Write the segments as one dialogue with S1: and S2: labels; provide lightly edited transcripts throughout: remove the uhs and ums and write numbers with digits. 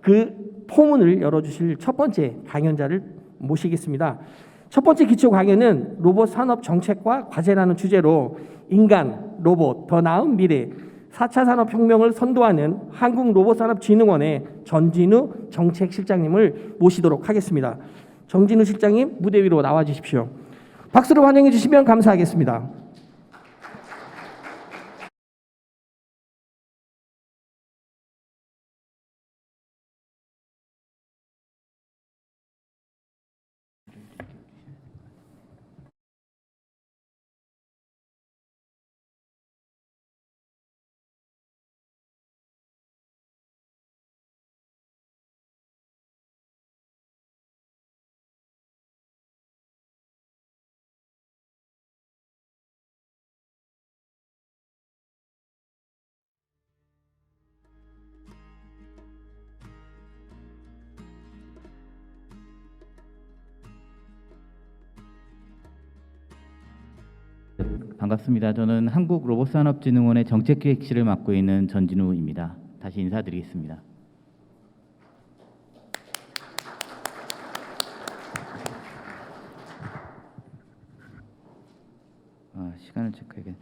S1: 그 포문을 열어주실 첫 번째 강연자를 모시겠습니다. 첫 번째 기초 강연은 로봇 산업 정책과 과제라는 주제로 인간, 로봇, 더 나은 미래, 4차 산업혁명을 선도하는 한국로봇산업진흥원의 전진우 정책실장님을 모시도록 하겠습니다. 정진우 실장님 무대 위로 나와 주십시오. 박수로 환영해 주시면 감사하겠습니다.
S2: 반갑습니다. 저는 한국로봇산업진흥원의 정책기획실을 맡고 있는 전진우입니다. 다시 인사드리겠습니다. 시간을 체크해야겠네요.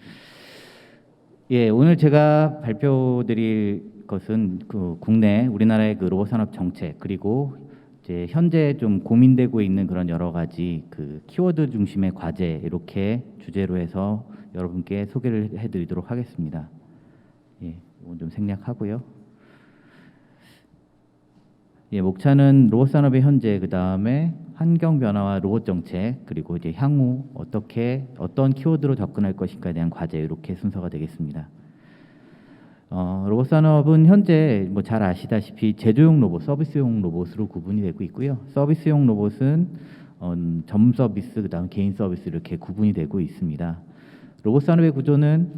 S2: 예, 오늘 제가 발표드릴 것은 국내 우리나라의 로봇산업 정책, 그리고 이제 현재 좀 고민되고 있는 그런 여러 가지 키워드 중심의 과제, 이렇게 주제로 해서 여러분께 소개를 해드리도록 하겠습니다. 예, 이건 좀 생략하고요. 예, 목차는 로봇 산업의 현재, 그 다음에 환경 변화와 로봇 정책, 그리고 이제 향후 어떤 키워드로 접근할 것인가에 대한 과제, 이렇게 순서가 되겠습니다. 로봇 산업은 현재 잘 아시다시피 제조용 로봇, 서비스용 로봇으로 구분이 되고 있고요. 서비스용 로봇은 전문 서비스, 그다음 개인 서비스, 이렇게 구분이 되고 있습니다. 로봇 산업의 구조는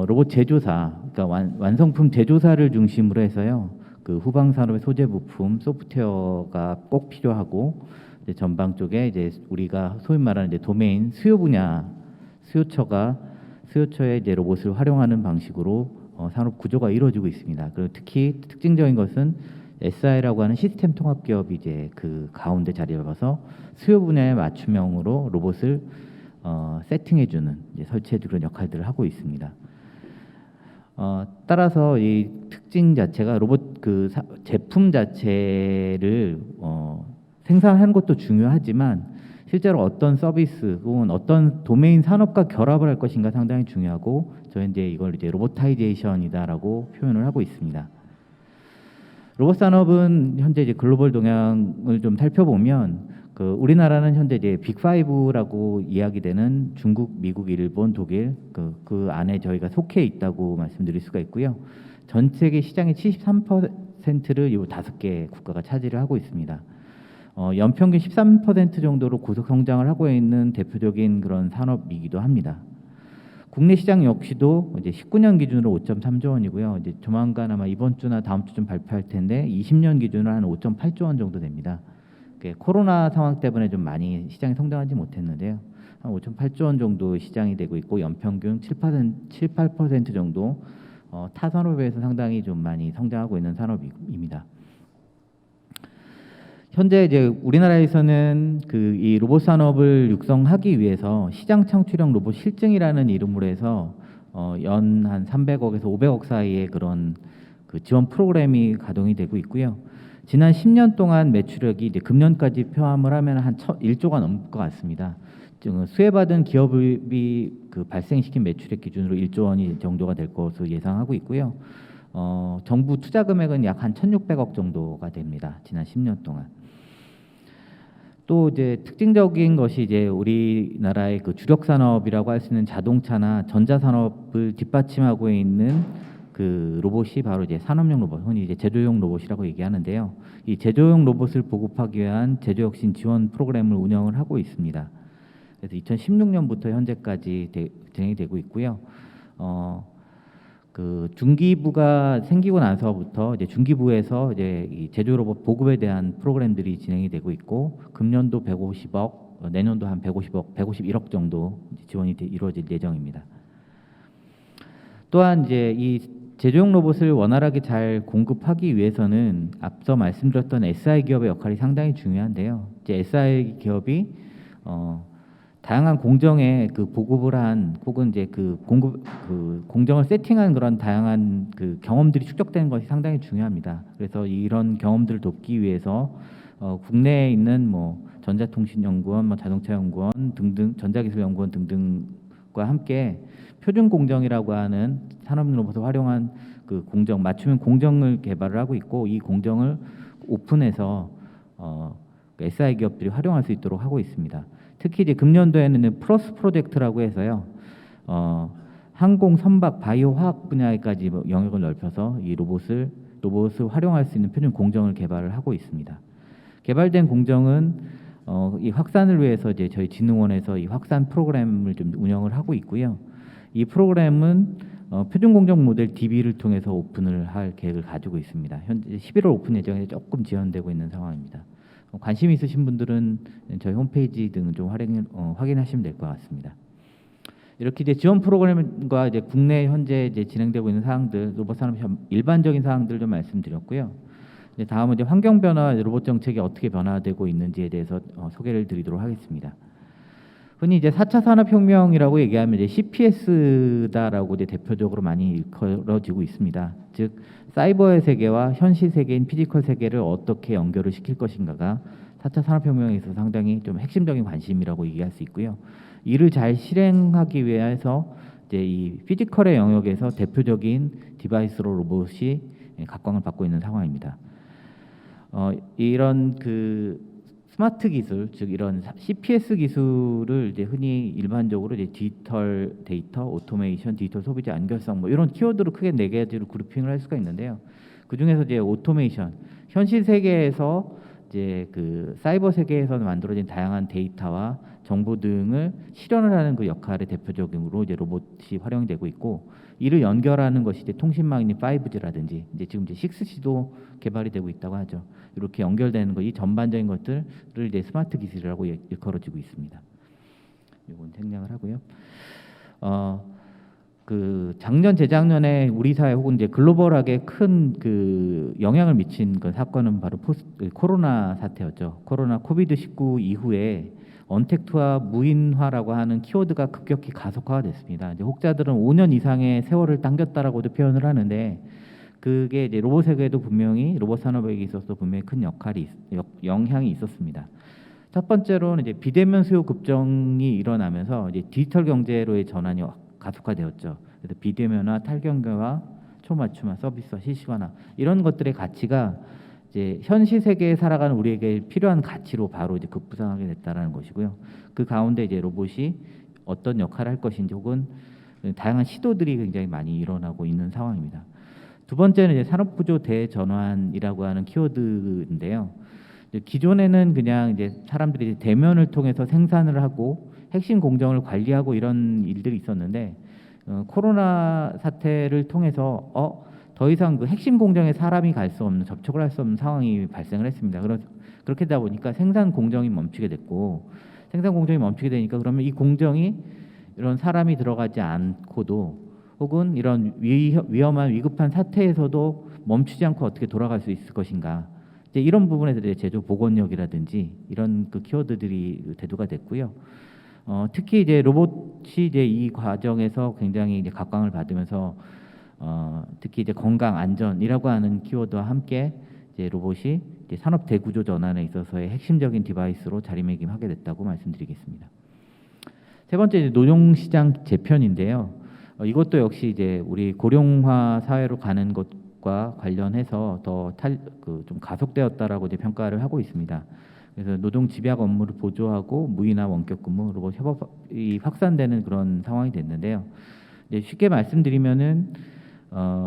S2: 로봇 제조사, 그러니까 완성품 제조사를 중심으로 해서요. 후방 산업의 소재 부품, 소프트웨어가 꼭 필요하고, 이제 전방 쪽에 이제 우리가 소위 말하는 이제 도메인 수요 분야, 수요처에 이제 로봇을 활용하는 방식으로 산업 구조가 이루어지고 있습니다. 그리고 특히 특징적인 것은 SI라고 하는 시스템 통합 기업이 이제 가운데 자리 잡아서 수요 분야에 맞춤형으로 로봇을 세팅해주는, 설치해주는 그런 역할들을 하고 있습니다. 따라서 이 특징 자체가 로봇 제품 자체를 생산하는 것도 중요하지만, 실제로 어떤 서비스 혹은 어떤 도메인 산업과 결합을 할 것인가 상당히 중요하고, 저희는 이제 이걸 이제 로보타이제이션이다라고 표현을 하고 있습니다. 로봇 산업은 현재 이제 글로벌 동향을 좀 살펴보면, 우리나라는 현재 이제 빅5라고 이야기되는 중국, 미국, 일본, 독일 그 안에 저희가 속해 있다고 말씀드릴 수가 있고요. 전 세계 시장의 73%를 이 5개 국가가 차지를 하고 있습니다. 연평균 13% 정도로 고속 성장을 하고 있는 대표적인 그런 산업이기도 합니다. 국내 시장 역시도 이제 19년 기준으로 5.3조 원이고요. 이제 조만간 아마 이번 주나 다음 주쯤 발표할 텐데 20년 기준으로 한 5.8조 원 정도 됩니다. 코로나 상황 때문에 좀 많이 시장이 성장하지 못했는데요. 한 5.8조 원 정도 시장이 되고 있고, 연평균 7, 8% 정도 타 산업에 비해서 상당히 좀 많이 성장하고 있는 산업입니다. 현재 이제 우리나라에서는 이 로봇 산업을 육성하기 위해서 시장 창출형 로봇 실증이라는 이름으로 해서 연 한 300억에서 500억 사이의 그런 지원 프로그램이 가동이 되고 있고요. 지난 10년 동안 매출액이 이제 금년까지 포함을 하면 한 1조가 넘을 것 같습니다. 수혜받은 기업이 발생시킨 매출액 기준으로 1조 원이 정도가 될 것으로 예상하고 있고요. 정부 투자 금액은 약 한 1,600억 정도가 됩니다. 지난 10년 동안. 또 이제 특징적인 것이 이제 우리나라의 주력 산업이라고 할 수 있는 자동차나 전자 산업을 뒷받침하고 있는 로봇이 바로 이제 산업용 로봇, 흔히 이제 제조용 로봇이라고 얘기하는데요. 이 제조용 로봇을 보급하기 위한 제조혁신 지원 프로그램을 운영을 하고 있습니다. 그래서 2016년부터 현재까지 진행이 되고 있고요. 중기부가 생기고 나서부터 이제 중기부에서 이제 이 제조 로봇 보급에 대한 프로그램들이 진행이 되고 있고, 금년도 150억, 내년도 한 151억 정도 지원이 이루어질 예정입니다. 또한 이제 이 제조용 로봇을 원활하게 잘 공급하기 위해서는 앞서 말씀드렸던 SI 기업의 역할이 상당히 중요한데요. 이제 SI 기업이 다양한 공정에 그 보급을 한 혹은 이제 그 공급 그 공정을 세팅한 그런 다양한 그 경험들이 축적되는 것이 상당히 중요합니다. 그래서 이런 경험들을 돕기 위해서 국내에 있는 뭐 전자통신연구원, 뭐 자동차연구원 등등, 전자기술연구원 등등과 함께 표준 공정이라고 하는 산업 로봇을 활용한 그 공정 맞춤형 공정을 개발을 하고 있고, 이 공정을 오픈해서 SI 기업들이 활용할 수 있도록 하고 있습니다. 특히 이제 금년도에는 플러스 프로젝트라고 해서요, 항공, 선박, 바이오, 화학 분야까지 영역을 넓혀서 이 로봇을 활용할 수 있는 표준 공정을 개발을 하고 있습니다. 개발된 공정은 이 확산을 위해서 이제 저희 진흥원에서 이 확산 프로그램을 좀 운영을 하고 있고요. 이 프로그램은 표준 공정 모델 DB를 통해서 오픈을 할 계획을 가지고 있습니다. 현재 11월 오픈 예정에 조금 지연되고 있는 상황입니다. 관심 있으신 분들은 저희 홈페이지 등을 좀 확인하시면 될 것 같습니다. 이렇게 이제 지원 프로그램과 이제 국내 현재 이제 진행되고 있는 사항들, 로봇 산업 일반적인 사항들을 좀 말씀드렸고요. 이제 다음은 이제 환경 변화, 로봇 정책이 어떻게 변화되고 있는지에 대해서 소개를 드리도록 하겠습니다. 흔히 이제 4차 산업혁명이라고 얘기하면 이제 CPS다라고 이제 대표적으로 많이 일컬어지고 있습니다. 즉 사이버의 세계와 현실 세계인 피지컬 세계를 어떻게 연결을 시킬 것인가가 4차 산업혁명에 있어서 상당히 좀 핵심적인 관심이라고 얘기할 수 있고요. 이를 잘 실행하기 위해서 이제 이 피지컬의 영역에서 대표적인 디바이스로 로봇이 각광을 받고 있는 상황입니다. 이런 그 스마트 기술, 즉 이런 CPS 기술을 이제 흔히 일반적으로 이제 디지털 데이터, 오토메이션, 디지털 소비자 연결성 뭐 이런 키워드로 크게 네 가지로 그룹핑을 할 수가 있는데요. 그 중에서 이제 오토메이션, 현실 세계에서 이제 그 사이버 세계에서 만들어진 다양한 데이터와 정보 등을 실현을 하는 그 역할의 대표적으로 이제 로봇이 활용되고 있고, 이를 연결하는 것이 이제 통신망인 5G라든지 이제 지금 이제 6G도 개발이 되고 있다고 하죠. 이렇게 연결되는 거, 이 전반적인 것들을 이제 스마트 기술이라고 일컬어지고 있습니다. 이건 생략을 하고요. 그 작년 재작년에 우리 사회 혹은 이제 글로벌하게 큰 그 영향을 미친 그 사건은 바로 코로나 사태였죠. 코로나 코비드-19 이후에 언택트와 무인화라고 하는 키워드가 급격히 가속화가 됐습니다. 이제 혹자들은 5년 이상의 세월을 당겼다라고도 표현을 하는데, 그게 이제 로봇 세계에도 분명히 로봇 산업에 있어서 분명히 큰 영향이 있었습니다. 첫 번째로는 이제 비대면 수요 급증이 일어나면서 이제 디지털 경제로의 전환이 가속화되었죠. 그래서 비대면화, 탈경계화, 초맞춤화, 서비스화, 실시간화 이런 것들의 가치가 이제 현실 세계에 살아가는 우리에게 필요한 가치로 바로 이제 급부상하게 됐다라는 것이고요. 그 가운데 이제 로봇이 어떤 역할을 할 것인지 혹은 다양한 시도들이 굉장히 많이 일어나고 있는 상황입니다. 두 번째는 이제 산업구조 대전환이라고 하는 키워드인데요. 기존에는 그냥 이제 사람들이 대면을 통해서 생산을 하고 핵심 공정을 관리하고 이런 일들이 있었는데, 코로나 사태를 통해서 더 이상 그 핵심 공정에 사람이 갈 수 없는, 접촉을 할 수 없는 상황이 발생을 했습니다. 그렇게 되다 보니까 생산 공정이 멈추게 됐고, 생산 공정이 멈추게 되니까 그러면 이 공정이 이런 사람이 들어가지 않고도 혹은 이런 위험한 위급한 사태에서도 멈추지 않고 어떻게 돌아갈 수 있을 것인가, 이제 이런 부분에서 이제 제조 복원력이라든지 이런 그 키워드들이 대두가 됐고요. 특히 이제 로봇이 이제 이 과정에서 굉장히 이제 각광을 받으면서 특히 이제 건강 안전이라고 하는 키워드와 함께 이제 로봇이 이제 산업 대구조 전환에 있어서의 핵심적인 디바이스로 자리매김하게 됐다고 말씀드리겠습니다. 세 번째 이제 노동시장 재편인데요. 이것도 역시 이제 우리 고령화 사회로 가는 것과 관련해서 더 좀 가속되었다라고 이제 평가를 하고 있습니다. 그래서 노동 집약 업무를 보조하고 무인화 원격 근무, 로봇 협업이 확산되는 그런 상황이 됐는데요. 이제 쉽게 말씀드리면은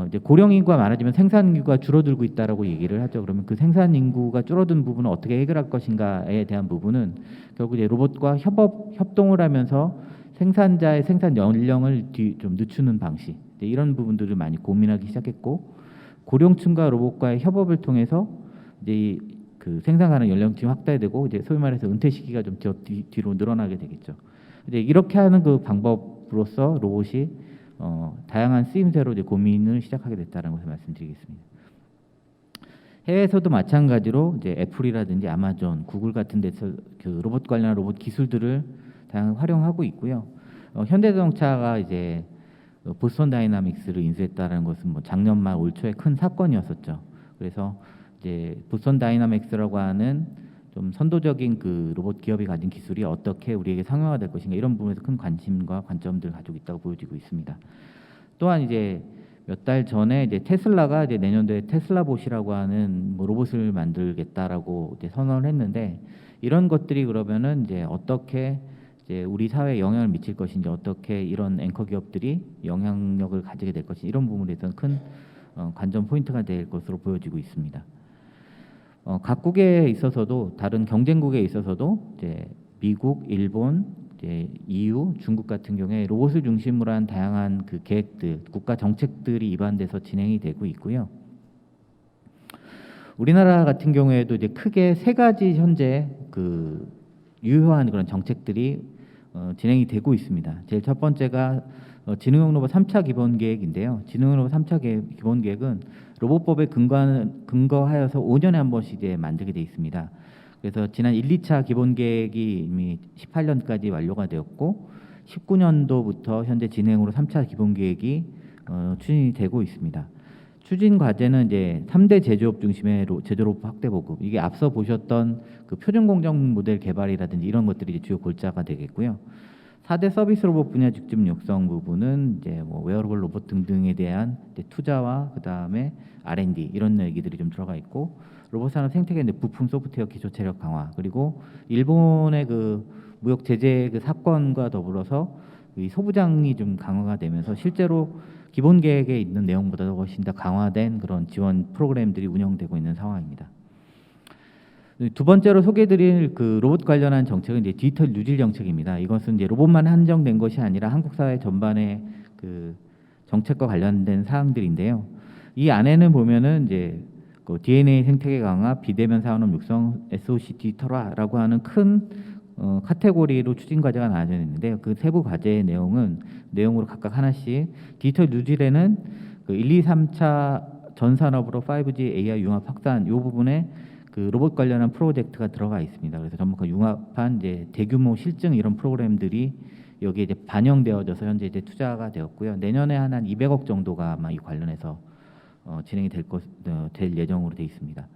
S2: 이제 고령 인구가 많아지면 생산 인구가 줄어들고 있다라고 얘기를 하죠. 그러면 그 생산 인구가 줄어든 부분을 어떻게 해결할 것인가에 대한 부분은 결국 이제 로봇과 협동을 하면서 생산자의 생산 연령을 좀 늦추는 방식, 이런 부분들을 많이 고민하기 시작했고, 고령층과 로봇과의 협업을 통해서 이제 그 생산 가능 연령층이 확대되고 이제 소위 말해서 은퇴 시기가 좀 뒤로 늘어나게 되겠죠. 이제 이렇게 하는 그 방법으로서 로봇이 다양한 쓰임새로 이제 고민을 시작하게 됐다는 것을 말씀드리겠습니다. 해외에서도 마찬가지로 이제 애플이라든지 아마존, 구글 같은 데서 그 로봇 관련한 로봇 기술들을 다양하게 활용하고 있고요. 현대자동차가 이제 보스턴 다이나믹스를 인수했다는 것은 뭐 작년 말 올 초에 큰 사건이었었죠. 그래서 이제 보스턴 다이나믹스라고 하는 좀 선도적인 그 로봇 기업이 가진 기술이 어떻게 우리에게 상용화가 될 것인가 이런 부분에서 큰 관심과 관점들을 가지고 있다고 보여지고 있습니다. 또한 이제 몇 달 전에 이제 테슬라가 이제 내년도에 테슬라봇이라고 하는 뭐 로봇을 만들겠다라고 이제 선언을 했는데 이런 것들이 그러면은 이제 어떻게 이제 우리 사회에 영향을 미칠 것인지 어떻게 이런 앵커 기업들이 영향력을 가지게 될 것인지 이런 부분에 대해서는 큰 관전 포인트가 될 것으로 보여지고 있습니다. 각국에 있어서도 다른 경쟁국에 있어서도 이제 미국, 일본, 이제 EU, 중국 같은 경우에 로봇을 중심으로 한 다양한 그 계획들, 국가 정책들이 입안돼서 진행이 되고 있고요. 우리나라 같은 경우에도 이제 크게 세 가지 현재 그 유효한 그런 정책들이 진행이 되고 있습니다. 제일 첫 번째가 지능형 로봇 3차 기본 계획인데요. 지능형 로봇 3차 기본 계획은 로봇법에 근거하여서 5년에 한 번씩 이제 만들게 돼 있습니다. 그래서 지난 1, 2차 기본 계획이 이미 18년까지 완료가 되었고 19년도부터 현재 진행으로 3차 기본 계획이 추진이 되고 있습니다. 추진 과제는 이제 3대 제조업 중심의 제조로봇 확대 보급. 이게 앞서 보셨던 그 표준 공정 모델 개발이라든지 이런 것들이 이제 주요 골자가 되겠고요. 4대 서비스 로봇 분야 직접 육성 부분은 이제 뭐 웨어러블 로봇 등등에 대한 이제 투자와 그다음에 R&D 이런 얘기들이 좀 들어가 있고 로봇 산업 생태계 내 부품 소프트웨어 기초 체력 강화 그리고 일본의 그 무역 제재 그 사건과 더불어서 이 소부장이 좀 강화가 되면서 실제로 기본 계획에 있는 내용보다 훨씬 더 강화된 그런 지원 프로그램들이 운영되고 있는 상황입니다. 두 번째로 소개드릴 그 로봇 관련한 정책은 이제 디지털 뉴딜 정책입니다. 이것은 이제 로봇만 한정된 것이 아니라 한국 사회 전반의 그 정책과 관련된 사항들인데요. 이 안에는 보면은 이제 그 DNA 생태계 강화, 비대면 산업 육성, SOC 디지털화라고 하는 큰 카테고리로 추진 과제가 나눠져 있는데요. 그 세부 과제의 내용으로 각각 하나씩 디지털 뉴딜에는 그 1, 2, 3차 전 산업으로 5G AI 융합 확산 이 부분에 그 로봇 관련한 프로젝트가 들어가 있습니다. 그래서 전부 그 융합한 이제 대규모 실증 이런 프로그램들이 여기에 이제 반영되어져서 현재 이제 투자가 되었고요. 내년에 한 200억 정도가 아마 이 관련해서 진행이 될 예정으로 돼 있습니다.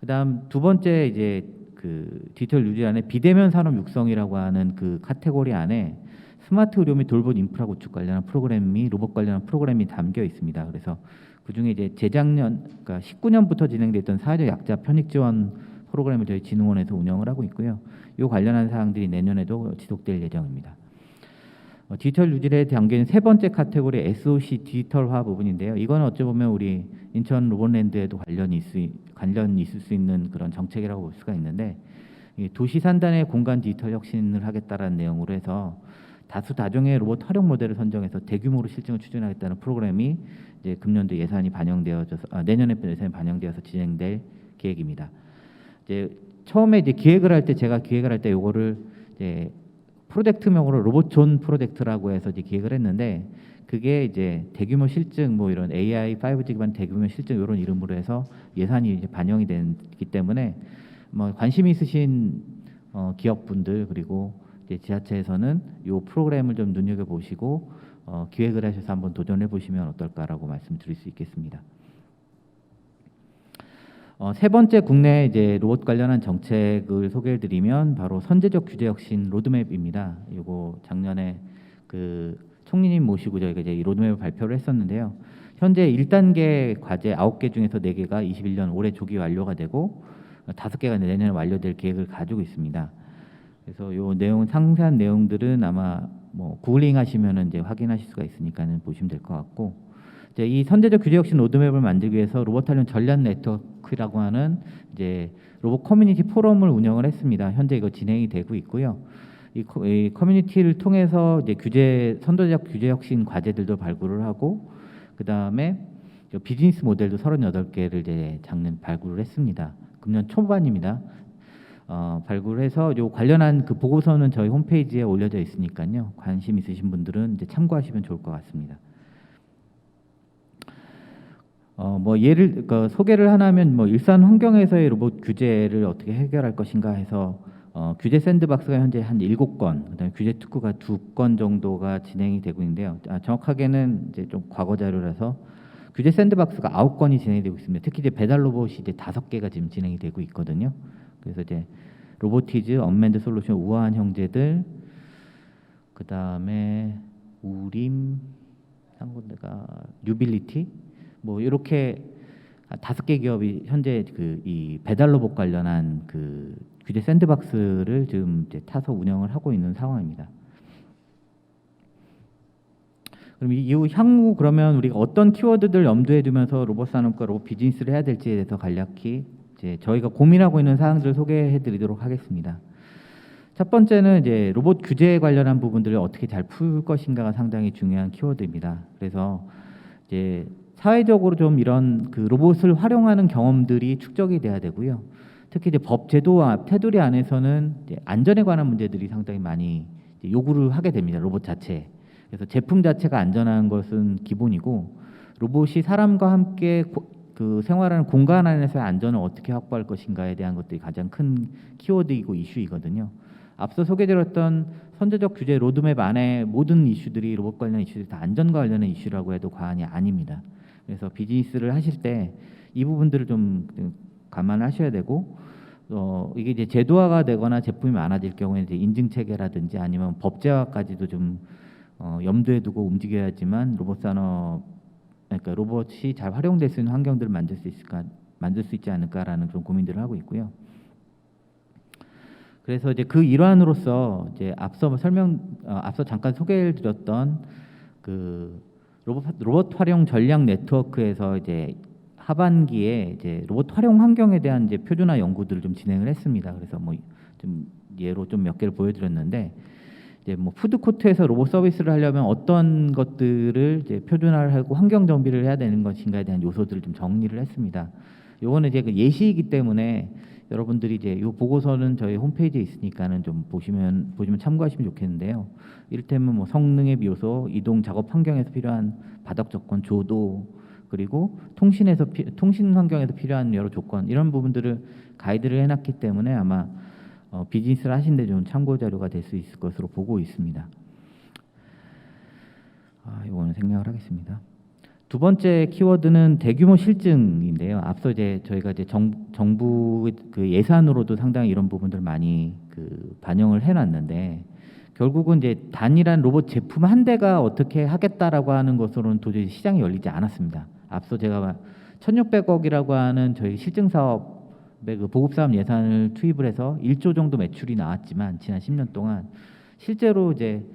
S2: 그다음 두 번째 이제 그 디지털 뉴딜 안에 비대면 산업 육성이라고 하는 그 카테고리 안에 스마트 의료 및 돌봄 인프라 구축 관련한 프로그램이 로봇 관련한 프로그램이 담겨 있습니다. 그래서 그 중에 이제 재작년, 그러니까 19년부터 진행됐던 사회적 약자 편익 지원 프로그램을 저희 진흥원에서 운영을 하고 있고요. 이 관련한 사항들이 내년에도 지속될 예정입니다. 디지털 뉴딜에 담긴 세 번째 카테고리 SOC 디지털화 부분인데요. 이건 어찌 보면 우리 인천 로봇랜드에도 관련이 있을 수 있는 그런 정책이라고 볼 수가 있는데 도시 산단의 공간 디지털 혁신을 하겠다라는 내용으로 해서 다수 다종의 로봇 활용 모델을 선정해서 대규모로 실증을 추진하겠다는 프로그램이 이제 금년도 예산이 반영되어져서 내년에 예산이 반영되어서 진행될 계획입니다. 이제 처음에 이제 제가 기획을 할 때 요거를 이제 프로젝트명으로 로봇존 프로젝트라고 해서 이제 기획을 했는데 그게 이제 대규모 실증 뭐 이런 AI 5G 기반 대규모 실증 이런 이름으로 해서 예산이 이제 반영이 됐기 때문에 뭐 관심 있으신 기업분들 그리고 이제 지자체에서는 이 프로그램을 좀 눈여겨 보시고 기획을 하셔서 한번 도전해 보시면 어떨까라고 말씀드릴 수 있겠습니다. 세 번째 국내 이제 로봇 관련한 정책을 소개해드리면 바로 선제적 규제 혁신 로드맵입니다. 이거 작년에 그 총리님 모시고 저희가 이제 이 로드맵을 발표를 했었는데요. 현재 1단계 과제 9개 중에서 4개가 21년 올해 조기 완료가 되고 5개가 내년에 완료될 계획을 가지고 있습니다. 그래서 요 내용 상세한 내용들은 아마 뭐 구글링 하시면은 이제 확인하실 수가 있으니까는 보시면 될 것 같고. 이제 이 선제적 규제 혁신 로드맵을 만들기 위해서 로봇 관련 전략 네트워크라고 하는 이제 로봇 커뮤니티 포럼을 운영을 했습니다. 현재 이거 진행이 되고 있고요. 이 커뮤니티를 통해서 이제 선도적 규제 혁신 과제들도 발굴을 하고 그 다음에 비즈니스 모델도 38개를 이제 작년 발굴을 했습니다. 금년 초반입니다. 발굴해서 요 관련한 그 보고서는 저희 홈페이지에 올려져 있으니까요. 관심 있으신 분들은 이제 참고하시면 좋을 것 같습니다. 뭐 예를 소개를 하나면 뭐 일산 환경에서의 로봇 규제를 어떻게 해결할 것인가 해서 규제 샌드박스가 현재 한 7건, 그다음에 규제 특구가 2건 정도가 진행이 되고 있는데요. 정확하게는 이제 좀 과거 자료라서 규제 샌드박스가 9건이 진행이 되고 있습니다. 특히 이제 배달 로봇이 이제 5개가 지금 진행이 되고 있거든요. 그래서 이제 로보티즈, 언맨드 솔루션, 우아한 형제들, 그다음에 우림, 한 군데가 뉴빌리티, 뭐 이렇게 5개 기업이 현재 그 이 배달 로봇 관련한 그 규제 샌드박스를 지금 이제 타서 운영을 하고 있는 상황입니다. 그럼 이후 향후 그러면 우리가 어떤 키워드들 염두에 두면서 로봇 산업과 로봇 비즈니스를 해야 될지에 대해서 간략히 이제 저희가 고민하고 있는 사항들을 소개해드리도록 하겠습니다. 첫 번째는 이제 로봇 규제에 관련한 부분들을 어떻게 잘 풀 것인가가 상당히 중요한 키워드입니다. 그래서 이제 사회적으로 좀 이런 그 로봇을 활용하는 경험들이 축적이 돼야 되고요. 특히 이제 법 제도와 테두리 안에서는 이제 안전에 관한 문제들이 상당히 많이 이제 요구를 하게 됩니다. 로봇 자체. 그래서 제품 자체가 안전한 것은 기본이고 로봇이 사람과 함께 그 생활하는 공간 안에서의 안전을 어떻게 확보할 것인가에 대한 것들이 가장 큰 키워드이고 이슈이거든요. 앞서 소개드렸던 선제적 규제 로드맵 안에 모든 이슈들이 로봇 관련 이슈들이 다 안전과 관련된 이슈라고 해도 과언이 아닙니다. 그래서 비즈니스를 하실 때 이 부분들을 좀 감안하셔야 되고 이게 이제 제도화가 되거나 제품이 많아질 경우에 이제 인증 체계라든지 아니면 법제화까지도 좀 염두에 두고 움직여야지만 로봇 산업 그러니까 로봇이 잘 활용될 수 있는 환경들을 만들 수 있지 않을까라는 그런 고민들을 하고 있고요. 그래서 이제 그 일환으로서 이제 앞서 잠깐 소개를 드렸던 그 로봇 활용 전략 네트워크에서 이제 하반기에 이제 로봇 활용 환경에 대한 이제 표준화 연구들을 좀 진행을 했습니다. 그래서 뭐 좀 예로 좀 몇 개를 보여드렸는데 이제 뭐 푸드코트에서 로봇 서비스를 하려면 어떤 것들을 이제 표준화를 하고 환경 정비를 해야 되는 것인가에 대한 요소들을 좀 정리를 했습니다. 요거는 이제 그 예시이기 때문에 여러분들이 이제 이 보고서는 저희 홈페이지에 있으니까는 좀 보시면 참고하시면 좋겠는데요. 이를테면 뭐 성능의 요소, 이동 작업 환경에서 필요한 바닥 조건, 조도, 그리고 통신 환경에서 필요한 여러 조건 이런 부분들을 가이드를 해놨기 때문에 아마 비즈니스를 하시는데 좀 참고 자료가 될 수 있을 것으로 보고 있습니다. 이거는 생략을 하겠습니다. 두 번째 키워드는 대규모 실증인데요. 앞서 이제 저희가 이제 정부 그 예산으로도 상당히 이런 부분들 많이 그 반영을 해놨는데 결국은 이제 단일한 로봇 제품 한 대가 어떻게 하겠다라고 하는 것으로는 도저히 시장이 열리지 않았습니다. 앞서 제가 1,600억이라고 하는 저희 실증 사업의 그 보급 사업 예산을 투입을 해서 1조 정도 매출이 나왔지만 지난 10년 동안 실제로 이제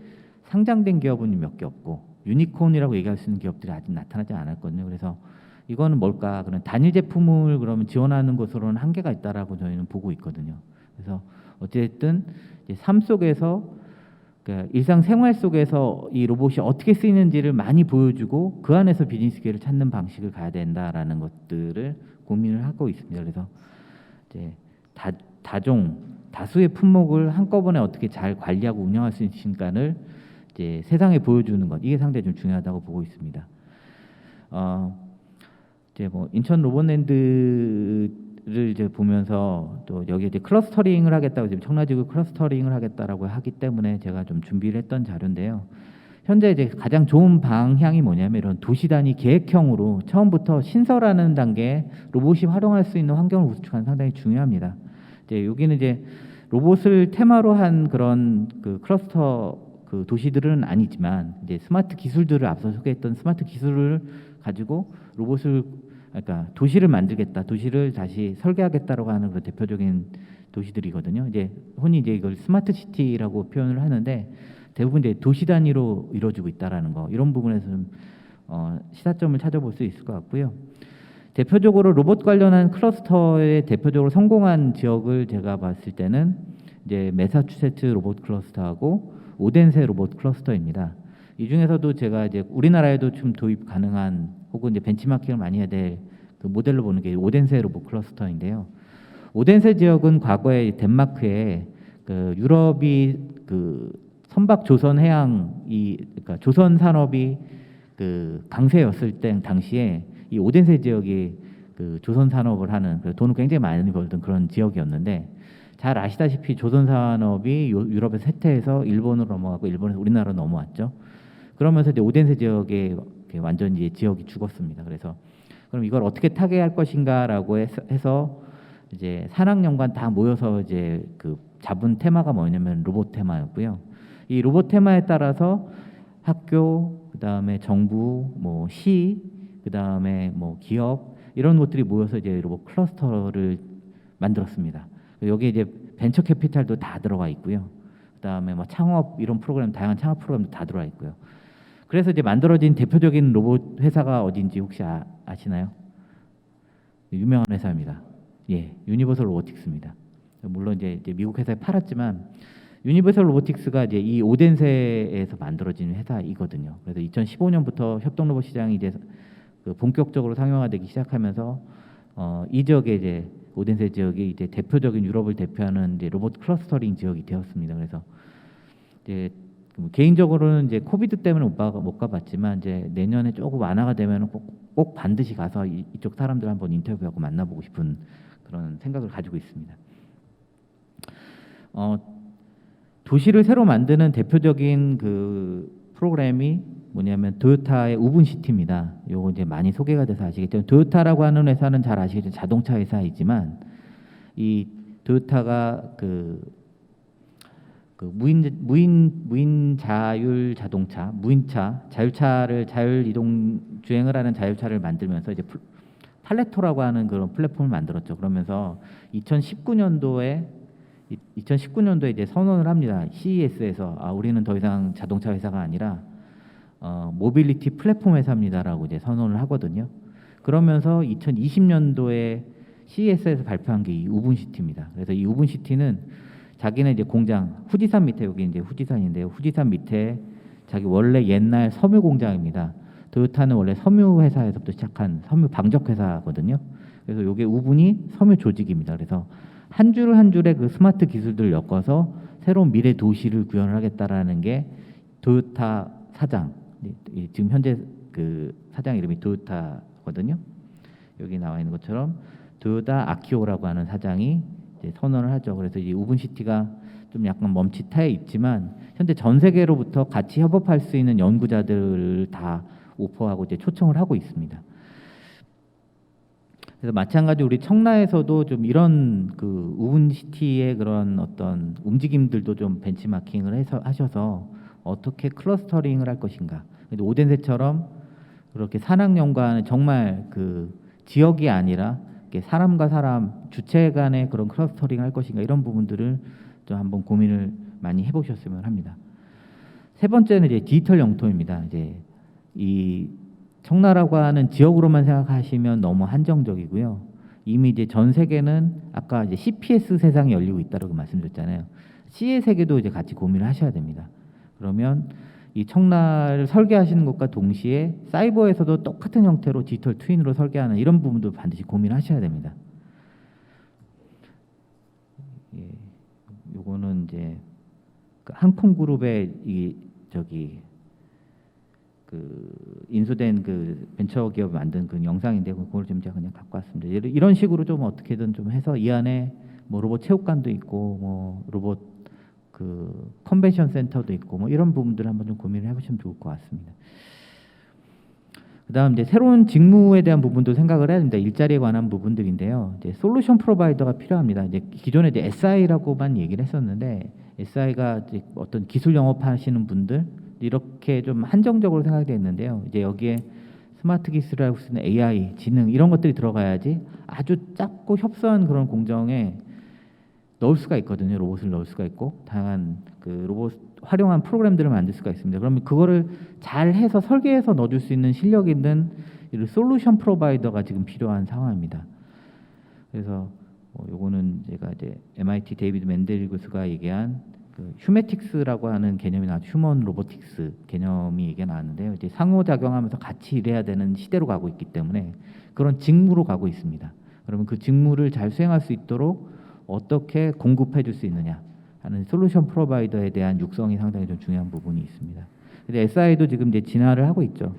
S2: 상장된 기업은 몇 개 없고 유니콘이라고 얘기할 수 있는 기업들이 아직 나타나지 않았거든요. 그래서 이거는 뭘까? 그런 단일 제품을 그러면 지원하는 것으로는 한계가 있다라고 저희는 보고 있거든요. 그래서 어쨌든 이제 삶 속에서 그러니까 일상생활 속에서 이 로봇이 어떻게 쓰이는지를 많이 보여주고 그 안에서 비즈니스 기회를 찾는 방식을 가야 된다라는 것들을 고민을 하고 있습니다. 그래서 이제 다수의 품목을 한꺼번에 어떻게 잘 관리하고 운영할 수 있는가를 이제 세상에 보여주는 것 이게 상당히 좀 중요하다고 보고 있습니다. 이제 뭐 인천 로봇랜드를 이제 보면서 또 여기 이제 클러스터링을 하겠다고 지금 청라지구 클러스터링을 하겠다라고 하기 때문에 제가 좀 준비를 했던 자료인데요. 현재 이제 가장 좋은 방향이 뭐냐면 이런 도시 단위 계획형으로 처음부터 신설하는 단계에 로봇이 활용할 수 있는 환경을 구축하는 상당히 중요합니다. 이제 여기는 이제 로봇을 테마로 한 그런 그 클러스터 그 도시들은 아니지만 이제 스마트 기술들을 앞서 소개했던 스마트 기술을 가지고 로봇을 그러니까 도시를 만들겠다, 도시를 다시 설계하겠다라고 하는 그런 대표적인 도시들이거든요. 이제 흔히 이제 이걸 스마트 시티라고 표현을 하는데 대부분 이제 도시 단위로 이루어지고 있다라는 거 이런 부분에서 좀 시사점을 찾아볼 수 있을 것 같고요. 대표적으로 로봇 관련한 클러스터에 대표적으로 성공한 지역을 제가 봤을 때는 이제 매사추세츠 로봇 클러스터하고 오덴세 로봇 클러스터입니다. 이 중에서도 제가 이제 우리나라에도 좀 도입 가능한 혹은 이제 벤치마킹을 많이 해야 될 그 모델로 보는 게 오덴세 로봇 클러스터인데요. 오덴세 지역은 과거에 덴마크에 그 유럽이 그 선박 조선 해양이 그러니까 조선 산업이 그 강세였을 때 당시에 이 오덴세 지역이 그 조선 산업을 하는 돈을 굉장히 많이 벌던 그런 지역이었는데 잘 아시다시피 조선 산업이 유럽에서 쇠퇴해서 일본으로 넘어가고 일본에서 우리나라로 넘어왔죠. 그러면서 이제 오덴세 지역에 완전 이제 지역이 죽었습니다. 그래서 그럼 이걸 어떻게 타개할 것인가라고 해서 이제 산학연구원 다 모여서 이제 그 잡은 테마가 뭐냐면 로봇 테마였고요. 이 로봇 테마에 따라서 학교, 그다음에 정부, 뭐 시, 그다음에 뭐 기업 이런 것들이 모여서 이제 로봇 클러스터를 만들었습니다. 여기에 이제 벤처 캐피탈도 다 들어가 있고요. 그다음에 뭐 창업 이런 프로그램 다양한 창업 프로그램도 다 들어가 있고요. 그래서 이제 만들어진 대표적인 로봇 회사가 어딘지 혹시 아시나요? 유명한 회사입니다. 예, 유니버설 로보틱스입니다. 물론 이제 미국 회사에 팔았지만 유니버설 로보틱스가 이제 이 오덴세에서 만들어진 회사이거든요. 그래서 2015년부터 협동 로봇 시장이 이제 그 본격적으로 상용화되기 시작하면서 이 지역에 이제 오덴세 지역이 이제 대표적인 유럽을 대표하는 이제 로봇 클러스터링 지역이 되었습니다. 그래서 이제 개인적으로는 이제 코비드 때문에 못 가봤지만 이제 내년에 조금 완화가 되면 꼭 반드시 가서 이쪽 사람들 한번 인터뷰하고 만나보고 싶은 그런 생각을 가지고 있습니다. 도시를 새로 만드는 대표적인 그 프로그램이 뭐냐면 도요타의 우분시티입니다. 요거 이제 많이 소개가 돼서 아시겠죠. 도요타라고 하는 회사는 잘 아시겠죠. 자동차 회사이지만 이 도요타가 그 무인 자율 자동차, 무인차, 자율 이동 주행을 하는 자율차를 만들면서 이제 팔레토라고 하는 그런 플랫폼을 만들었죠. 그러면서 2019년도에 이제 선언을 합니다. CES에서 우리는 더 이상 자동차 회사가 아니라 모빌리티 플랫폼 회사입니다라고 이제 선언을 하거든요. 그러면서 2020년도에 CES에서 발표한 게 이 우분시티입니다. 그래서 이 우분시티는 자기네 이제 공장 후지산 밑에 여기 이제 후지산인데요. 후지산 밑에 자기 원래 옛날 섬유 공장입니다. 도요타는 원래 섬유 회사에서부터 시작한 섬유 방적 회사거든요. 그래서 이게 우분이 섬유 조직입니다. 그래서 한 줄 한 줄의 그 스마트 기술들을 엮어서 새로운 미래 도시를 구현을 하겠다라는 게 도요타 사장 지금 현재 그 사장 이름이 도요타거든요. 여기 나와 있는 것처럼 도요타 아키오라고 하는 사장이 이제 선언을 하죠. 그래서 이 우분시티가 좀 약간 멈칫해 있지만 현재 전 세계로부터 같이 협업할 수 있는 연구자들을 다 오퍼하고 이제 초청을 하고 있습니다. 그래서 마찬가지 우리 청라에서도 좀 이런 그 우분시티의 그런 어떤 움직임들도 좀 벤치마킹을 해서 하셔서 어떻게 클러스터링을 할 것인가. 오덴세처럼 그렇게 산학연구하는 정말 그 지역이 아니라 사람과 사람 주체 간의 그런 클러스터링 할 것인가 이런 부분들을 좀 한번 고민을 많이 해보셨으면 합니다. 세 번째는 이제 디지털 영토입니다. 이제 이 청라라고 하는 지역으로만 생각하시면 너무 한정적이고요. 이미 이제 전 세계는 아까 이제 CPS 세상이 열리고 있다고 말씀드렸잖아요. C의 세계도 이제 같이 고민을 하셔야 됩니다. 그러면 이 청라를 설계하시는 것과 동시에 사이버에서도 똑같은 형태로 디지털 트윈으로 설계하는 이런 부분도 반드시 고민하셔야 됩니다. 예, 요거는 이제 그 항공그룹의 그 인수된 그 벤처 기업 만든 그 영상인데 그걸 좀 제가 그냥 갖고 왔습니다. 이런 식으로 좀 어떻게든 좀 해서 이 안에 뭐 로봇 체육관도 있고 뭐 로봇 그 컨벤션 센터도 있고 뭐 이런 부분들을 한번 좀 고민을 해보시면 좋을 것 같습니다. 그다음 이제 새로운 직무에 대한 부분도 생각을 해야 됩니다. 일자리에 관한 부분들인데요. 이제 솔루션 프로바이더가 필요합니다. 이제 기존에 이제 SI라고만 얘기를 했었는데 SI가 이제 어떤 기술 영업하시는 분들 이렇게 좀 한정적으로 생각이 됐는데요. 이제 여기에 스마트 기술이라고 쓰는 AI, 지능 이런 것들이 들어가야지 아주 작고 협소한 그런 공정에 넣을 수가 있거든요. 로봇을 넣을 수가 있고 다양한 그 로봇 활용한 프로그램들을 만들 수가 있습니다. 그러면 그거를 잘 해서 설계해서 넣어줄 수 있는 실력 있는 솔루션 프로바이더가 지금 필요한 상황입니다. 그래서 요거는 제가 이제 MIT 데이비드 맨델리구스가 얘기한 그 휴메틱스라고 하는 개념이 나왔죠. 휴먼 로보틱스 개념이 얘기가 나왔는데요. 이제 상호작용하면서 같이 일해야 되는 시대로 가고 있기 때문에 그런 직무로 가고 있습니다. 그러면 그 직무를 잘 수행할 수 있도록 어떻게 공급해 줄 수 있느냐 하는 솔루션 프로바이더에 대한 육성이 상당히 좀 중요한 부분이 있습니다. 근데 SI도 지금 이제 진화를 하고 있죠.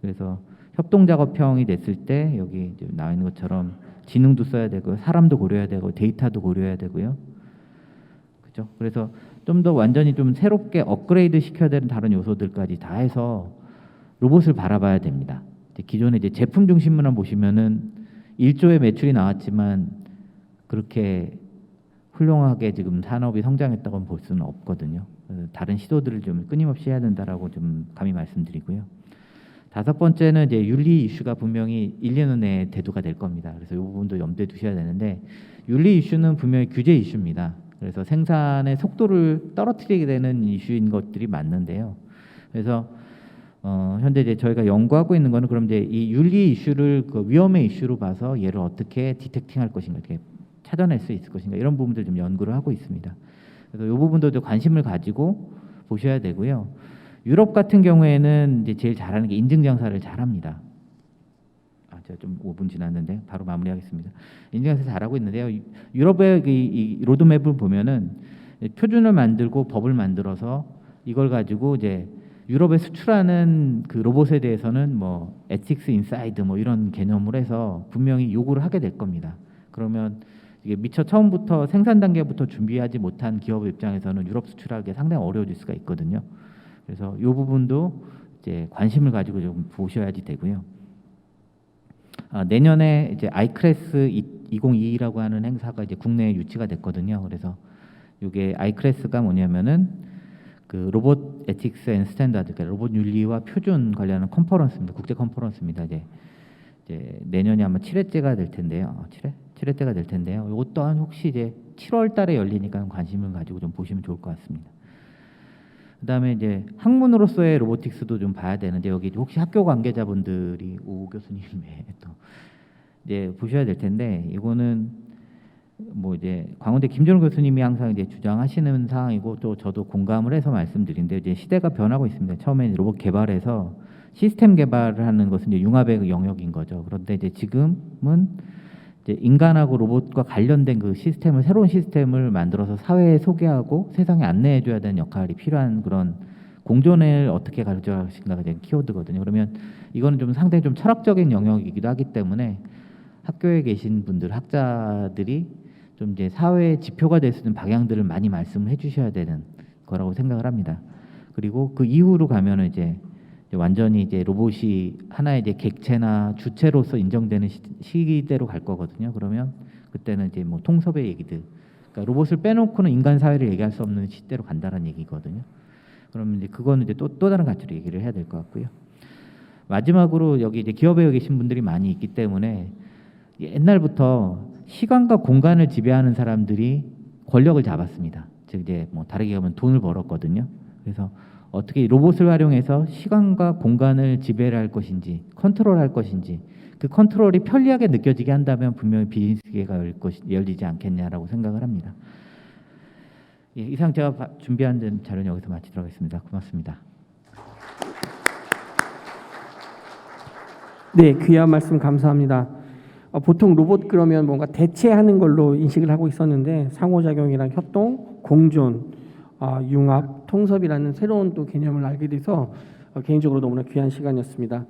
S2: 그래서 협동 작업형이 됐을 때 여기 이제 나와 있는 것처럼 지능도 써야 되고 사람도 고려해야 되고 데이터도 고려해야 되고요. 그죠? 그래서 좀 더 완전히 좀 새롭게 업그레이드 시켜야 되는 다른 요소들까지 다 해서 로봇을 바라봐야 됩니다. 이제 기존에 이제 제품 중심으로만 보시면은 1조의 매출이 나왔지만 그렇게 훌륭하게 지금 산업이 성장했다고는 볼 수는 없거든요. 그래서 다른 시도들을 좀 끊임없이 해야 된다라고 좀 감히 말씀드리고요. 다섯 번째는 이제 윤리 이슈가 분명히 1, 2년 내에 대두가 될 겁니다. 그래서 이 부분도 염두에 두셔야 되는데 윤리 이슈는 분명히 규제 이슈입니다. 그래서 생산의 속도를 떨어뜨리게 되는 이슈인 것들이 맞는데요. 그래서 현재 이제 저희가 연구하고 있는 거는 그럼 이제 이 윤리 이슈를 그 위험의 이슈로 봐서 얘를 어떻게 디텍팅할 것인가, 어떻게 찾아낼 수 있을 것인가 이런 부분들 좀 연구를 하고 있습니다. 그래서 이 부분도 좀 관심을 가지고 보셔야 되고요. 유럽 같은 경우에는 이제 제일 잘하는 게 인증 장사를 잘합니다. 제가 좀 5분 지났는데 바로 마무리하겠습니다. 인증 장사 잘하고 있는데요. 유럽의 이 로드맵을 보면은 표준을 만들고 법을 만들어서 이걸 가지고 이제 유럽에 수출하는 그 로봇에 대해서는 뭐 에틱스 인사이드 뭐 이런 개념으로 해서 분명히 요구를 하게 될 겁니다. 그러면 이게 미처 처음부터 생산 단계부터 준비하지 못한 기업 입장에서는 유럽 수출하기 상당히 어려워질 수가 있거든요. 그래서 이 부분도 이제 관심을 가지고 좀 보셔야지 되고요. 내년에 이제 아이클래스 2022라고 하는 행사가 이제 국내에 유치가 됐거든요. 그래서 이게 아이클래스가 뭐냐면은 그 로봇 에틱스 앤 스탠다드, 그러니까 로봇 윤리와 표준 관련한 컨퍼런스입니다. 국제 컨퍼런스입니다. 이제 내년이 아마 7회째가 될 텐데요. 7회째가 될 텐데요. 이것 또한 혹시 이제 7월 달에 열리니까 관심을 가지고 좀 보시면 좋을 것 같습니다. 그다음에 이제 학문으로서의 로보틱스도 좀 봐야 되는데 여기 혹시 학교 관계자분들이 오 교수님의 또 이제 보셔야 될 텐데 이거는 뭐 이제 광운대 김준호 교수님이 항상 이제 주장하시는 사항이고 또 저도 공감을 해서 말씀드린데 이제 시대가 변하고 있습니다. 처음에 로봇 개발에서 시스템 개발을 하는 것은 이제 융합의 영역인 거죠. 그런데 이제 지금은 이제 인간하고 로봇과 관련된 그 시스템을 새로운 시스템을 만들어서 사회에 소개하고 세상에 안내해 줘야 되는 역할이 필요한 그런 공존을 어떻게 가져가신가가 된 키워드거든요. 그러면 이거는 좀 상당히 좀 철학적인 영역이기도 하기 때문에 학교에 계신 분들, 학자들이 좀 이제 사회의 지표가 될 수 있는 방향들을 많이 말씀을 해주셔야 되는 거라고 생각을 합니다. 그리고 그 이후로 가면은 이제 완전히 이제 로봇이 하나의 이제 객체나 주체로서 인정되는 시기대로 갈 거거든요. 그러면 그때는 이제 뭐 통섭의 얘기들, 그러니까 로봇을 빼놓고는 인간 사회를 얘기할 수 없는 시대로 간다는 얘기거든요. 그러면 이제 그거는 이제 또 다른 가치로 얘기를 해야 될 것 같고요. 마지막으로 여기 이제 기업에 계신 분들이 많이 있기 때문에 옛날부터 시간과 공간을 지배하는 사람들이 권력을 잡았습니다. 즉 이제 뭐 다르게 하면 돈을 벌었거든요. 그래서 어떻게 로봇을 활용해서 시간과 공간을 지배를 할 것인지 컨트롤할 것인지 그 컨트롤이 편리하게 느껴지게 한다면 분명히 비즈니스 기회가 열리지 않겠냐라고 생각을 합니다. 예, 이상 제가 준비한 자료는 여기서 마치도록 하겠습니다. 고맙습니다.
S1: 네, 귀한 말씀 감사합니다. 보통 로봇 그러면 뭔가 대체하는 걸로 인식을 하고 있었는데 상호작용이랑 협동, 공존, 융합, 통섭이라는 새로운 또 개념을 알게 돼서 개인적으로 너무나 귀한 시간이었습니다.